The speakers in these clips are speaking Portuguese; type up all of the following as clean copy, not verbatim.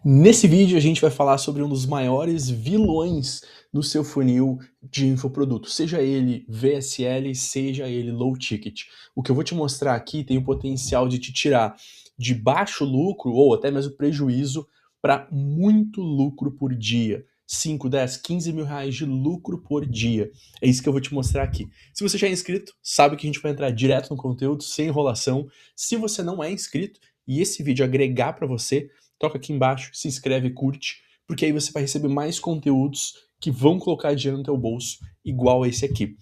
Nesse vídeo a gente vai falar sobre um dos maiores vilões no seu funil de infoproduto, seja ele VSL, seja ele low ticket. O que eu vou te mostrar aqui tem o potencial de te tirar de baixo lucro ou até mesmo prejuízo para muito lucro por dia. 5, 10, 15 mil reais de lucro por dia. É isso que eu vou te mostrar aqui. Se você já é inscrito, sabe que a gente vai entrar direto no conteúdo, sem enrolação. Se você não é inscrito e esse vídeo agregar para você, toca aqui embaixo, se inscreve e curte, porque aí você vai receber mais conteúdos que vão colocar dinheiro no teu bolso, igual esse aqui.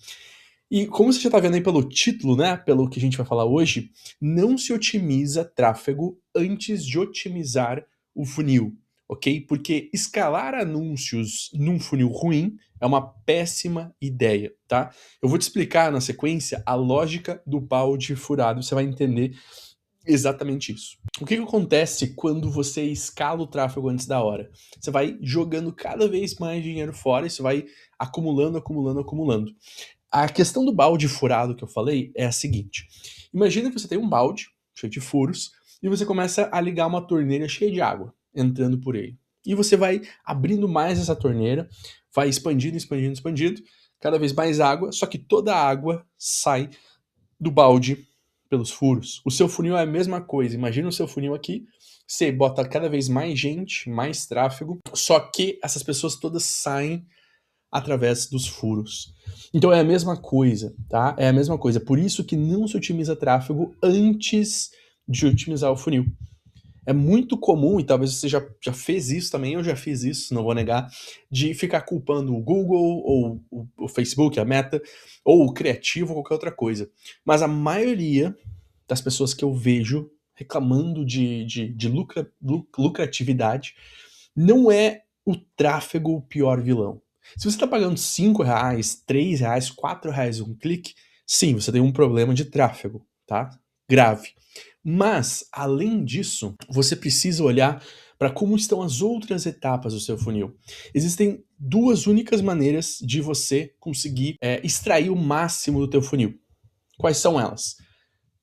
E como você já está vendo aí pelo título, né, pelo que a gente vai falar hoje, não se otimiza tráfego antes de otimizar o funil, ok? Porque escalar anúncios num funil ruim é uma péssima ideia, tá? Eu vou te explicar na sequência a lógica do balde furado, você vai entender exatamente isso. O que acontece quando você escala o tráfego antes da hora? Você vai jogando cada vez mais dinheiro fora e você vai acumulando, acumulando, acumulando. A questão do balde furado que eu falei é a seguinte: imagina que você tem um balde cheio de furos e você começa a ligar uma torneira cheia de água entrando por ele. E você vai abrindo mais essa torneira, vai expandindo, expandindo, expandindo, cada vez mais água, só que toda a água sai do balde pelos furos. O seu funil é a mesma coisa. Imagina o seu funil aqui, você bota cada vez mais gente, mais tráfego, só que essas pessoas todas saem através dos furos. Então é a mesma coisa, tá? É a mesma coisa. Por isso que não se otimiza tráfego antes de otimizar o funil. É muito comum, e talvez você já fez isso também, eu já fiz isso, não vou negar, de ficar culpando o Google, ou o Facebook, a Meta, ou o Criativo, ou qualquer outra coisa. Mas a maioria das pessoas que eu vejo reclamando de lucratividade não é o tráfego o pior vilão. Se você está pagando 5 reais, 3 reais, 4 reais um clique, sim, você tem um problema de tráfego, tá? Grave. Mas, além disso, você precisa olhar para como estão as outras etapas do seu funil. Existem duas únicas maneiras de você conseguir extrair o máximo do teu funil. Quais são elas?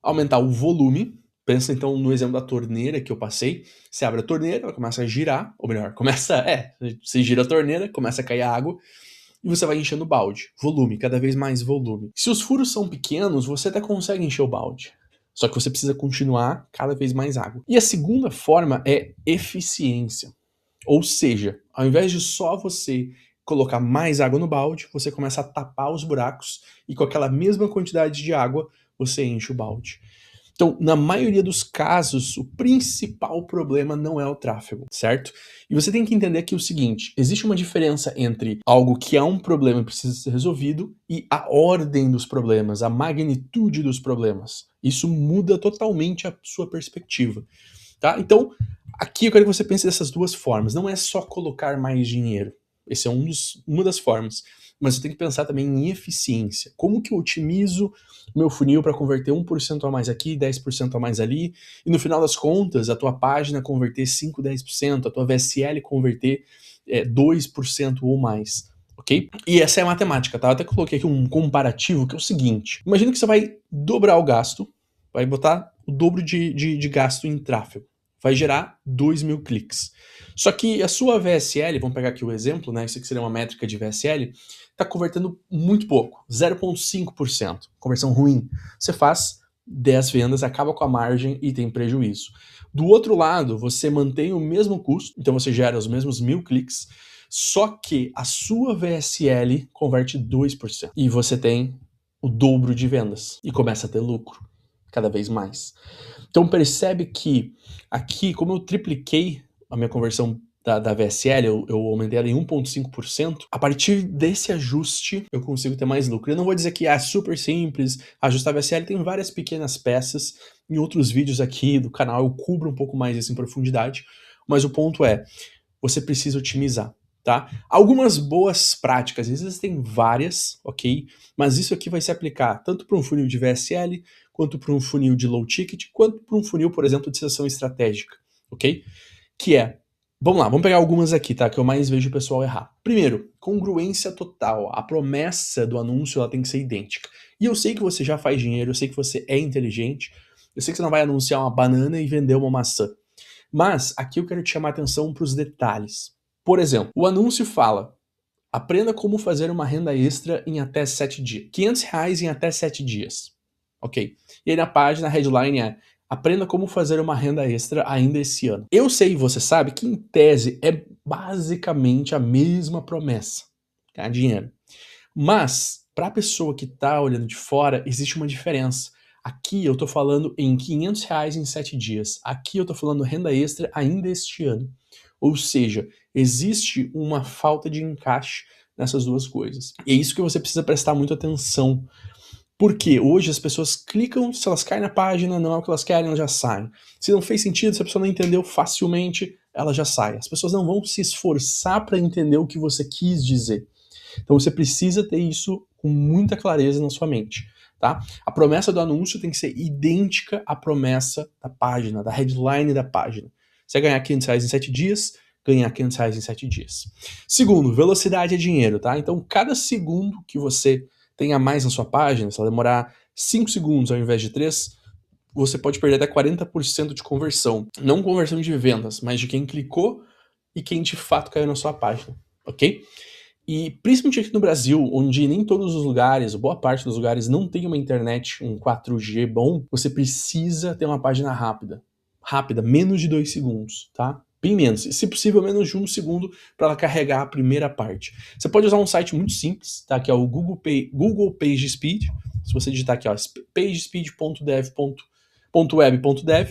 Aumentar o volume. Pensa então no exemplo da torneira que eu passei. Você abre a torneira, ela começa a girar, ou melhor, você gira a torneira, começa a cair água, e você vai enchendo o balde. Volume, cada vez mais volume. Se os furos são pequenos, você até consegue encher o balde. Só que você precisa continuar cada vez mais água. E a segunda forma é eficiência. Ou seja, ao invés de só você colocar mais água no balde, você começa a tapar os buracos e com aquela mesma quantidade de água, você enche o balde. Então, na maioria dos casos, o principal problema não é o tráfego, certo? E você tem que entender aqui o seguinte: existe uma diferença entre algo que é um problema e precisa ser resolvido e a ordem dos problemas, a magnitude dos problemas. Isso muda totalmente a sua perspectiva, tá? Então, aqui eu quero que você pense dessas duas formas. Não é só colocar mais dinheiro. Esse é uma das formas. Mas eu tenho que pensar também em eficiência. Como que eu otimizo meu funil para converter 1% a mais aqui, 10% a mais ali, e no final das contas, a tua página converter 5, 10%, a tua VSL converter 2% ou mais. Ok? E essa é a matemática, tá? Eu até coloquei aqui um comparativo que é o seguinte: imagina que você vai dobrar o gasto, vai botar o dobro de gasto em tráfego. Vai gerar 2.000 cliques. Só que a sua VSL, vamos pegar aqui o exemplo, né? Isso aqui seria uma métrica de VSL, está convertendo muito pouco, 0,5%. Conversão ruim. Você faz 10 vendas, acaba com a margem e tem prejuízo. Do outro lado, você mantém o mesmo custo, então você gera os mesmos 1.000 cliques, só que a sua VSL converte 2%. E você tem o dobro de vendas e começa a ter lucro cada vez mais. Então percebe que aqui, como eu tripliquei a minha conversão da VSL, eu aumentei ela em 1,5%, a partir desse ajuste eu consigo ter mais lucro. Eu não vou dizer que é super simples, ajustar a VSL tem várias pequenas peças, em outros vídeos aqui do canal eu cubro um pouco mais isso em profundidade, mas o ponto é, você precisa otimizar. Tá? Algumas boas práticas, existem várias, ok? Mas isso aqui vai se aplicar tanto para um funil de VSL, quanto para um funil de low ticket, quanto para um funil, por exemplo, de sessão estratégica, ok? Que é, vamos lá, vamos pegar algumas aqui, tá? Que eu mais vejo o pessoal errar. Primeiro, congruência total. A promessa do anúncio ela tem que ser idêntica. E eu sei que você já faz dinheiro, eu sei que você é inteligente, eu sei que você não vai anunciar uma banana e vender uma maçã. Mas aqui eu quero te chamar a atenção para os detalhes. Por exemplo, o anúncio fala: aprenda como fazer uma renda extra em até 7 dias. R$ 500 em até 7 dias. Ok. E aí na página, a headline é: aprenda como fazer uma renda extra ainda esse ano. Eu sei e você sabe que em tese é basicamente a mesma promessa. Ganhar dinheiro. Mas, para a pessoa que está olhando de fora, existe uma diferença. Aqui eu estou falando em R$ 500 em 7 dias. Aqui eu estou falando renda extra ainda este ano. Ou seja, existe uma falta de encaixe nessas duas coisas. E é isso que você precisa prestar muita atenção. Porque hoje as pessoas clicam, se elas caem na página, não é o que elas querem, elas já saem. Se não fez sentido, se a pessoa não entendeu facilmente, ela já sai. As pessoas não vão se esforçar para entender o que você quis dizer. Então você precisa ter isso com muita clareza na sua mente, tá? A promessa do anúncio tem que ser idêntica à promessa da página, da headline da página. Você ganhar R$ 500 em 7 dias, ganhar R$ 500 em 7 dias. Segundo, velocidade é dinheiro, tá? Então cada segundo que você tem a mais na sua página, se ela demorar 5 segundos ao invés de 3, você pode perder até 40% de conversão. Não conversão de vendas, mas de quem clicou e quem de fato caiu na sua página, ok? E principalmente aqui no Brasil, onde nem todos os lugares, boa parte dos lugares, não tem uma internet, um 4G bom, você precisa ter uma página rápida. Rápida, menos de 2 segundos, tá? Bem menos. Se possível, menos de 1 segundo para ela carregar a primeira parte. Você pode usar um site muito simples, tá? Que é o Google PageSpeed. Se você digitar aqui, ó, pagespeed.web.dev,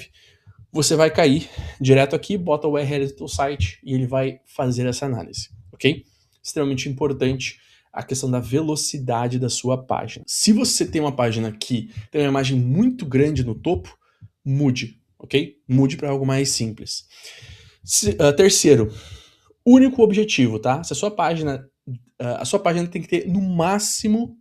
você vai cair direto aqui, bota o URL do teu site e ele vai fazer essa análise, ok? Extremamente importante a questão da velocidade da sua página. Se você tem uma página que tem uma imagem muito grande no topo, mude, ok? Mude para algo mais simples. Terceiro, único objetivo, tá? Se a sua página tem que ter no máximo,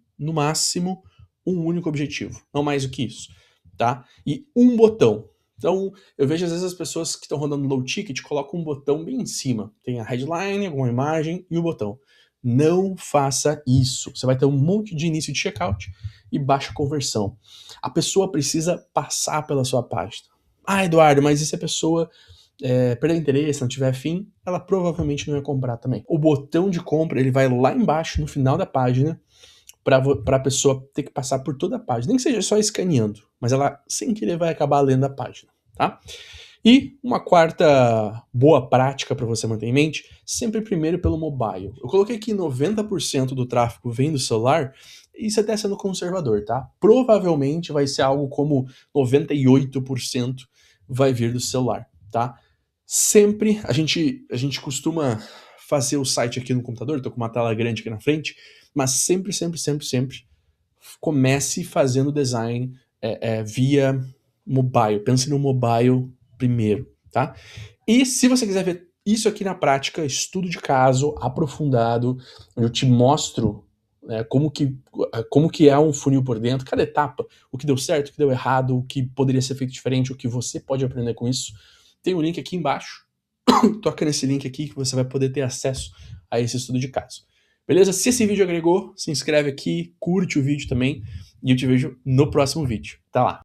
um único objetivo, não mais do que isso, tá? E um botão. Então, eu vejo às vezes as pessoas que estão rodando low ticket colocam um botão bem em cima. Tem a headline, alguma imagem e o botão. Não faça isso. Você vai ter um monte de início de checkout e baixa conversão. A pessoa precisa passar pela sua página. Ah, Eduardo, mas e se a pessoa perder interesse, não tiver fim, ela provavelmente não vai comprar também. O botão de compra, ele vai lá embaixo, no final da página, para a pessoa ter que passar por toda a página. Nem que seja só escaneando, mas ela, sem querer, vai acabar lendo a página, tá? E uma quarta boa prática para você manter em mente, sempre primeiro pelo mobile. Eu coloquei aqui 90% do tráfego vem do celular, isso até sendo conservador, tá? Provavelmente vai ser algo como 98% vai vir do celular, tá? Sempre a gente costuma fazer o site aqui no computador, tô com uma tela grande aqui na frente, mas sempre comece fazendo design via mobile. Pense no mobile primeiro, tá? E se você quiser ver isso aqui na prática, estudo de caso aprofundado, onde eu te mostro como que é um funil por dentro, cada etapa, o que deu certo, o que deu errado, o que poderia ser feito diferente, o que você pode aprender com isso, tem um link aqui embaixo. Toca nesse link aqui que você vai poder ter acesso a esse estudo de caso. Beleza? Se esse vídeo agregou, se inscreve aqui, curte o vídeo também e eu te vejo no próximo vídeo. Até lá!